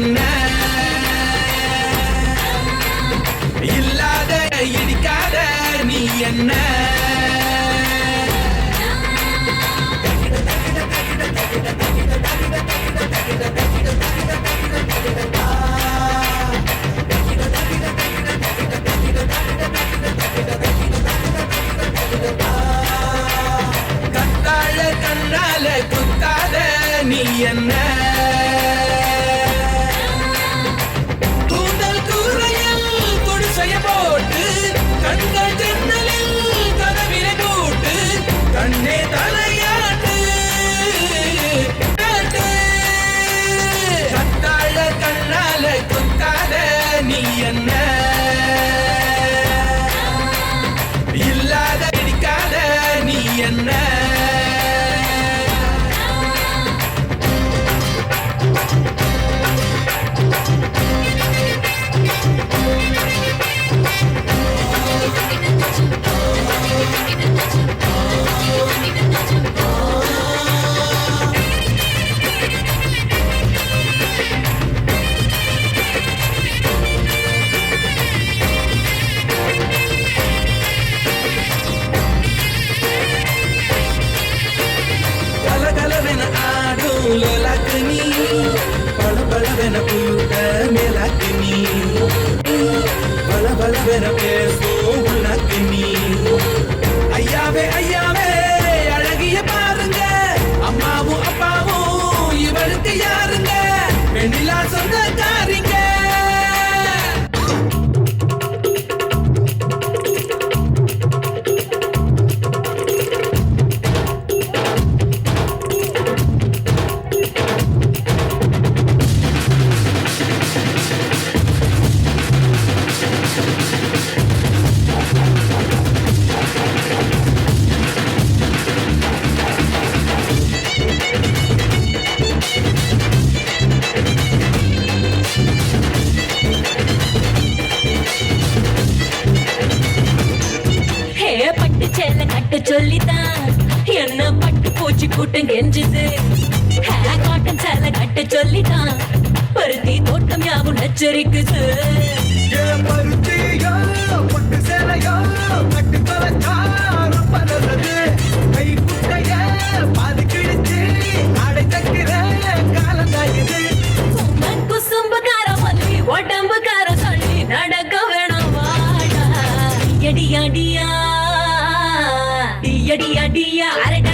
என்ன இல்லாத இடிக்காத நீ என்ன கத்தாழ கண்ணால குத்தாத நீ என்ன கூந்தல் கூரையில் குடிசைய போட்டு கண்கள் ஜன்னலில் கதவினை போட்டு கண்ணே தலையாட்டு கத்தாழ கண்ணால குத்தாத நீ என்ன இல்லாத இடிக்காத நீ என்ன கலகலவென ஆடும் லோலாக்கு நீ பளபளவென புழுக்க மேலாக்கு நீ பளபளவென பேசும் உனக்கு நீ ஐயாவே ஐயாவே அழகிய பாருங்க அம்மாவும் அப்பாவும் இவளுக்கு யாருங்க வெண்ணிலா சொந்தக்காரிங்க பட்டு சேலை கட்ட சொல்லித்தான் என்ன பட்டு பூச்சி கூட்டம் கெஞ்சுது காட்டன் சேலை கட்ட சொல்லித்தான் பருத்தி தோட்டம் யாவும் நச்சரிக்குது பருத்தியோ பட்டு சேலையோ கட்டு தொலைச்சாரு பரவது கை குட்டைய பாது கிழிச்சு ஆடை தக்கிற காலந்தாயுது குசும்புக்காரம் மல்லி உடம்புக்காரம் சொல்லி நடக்க வேணாம் வாடா அடியா அடியா அடியா அடியா அரட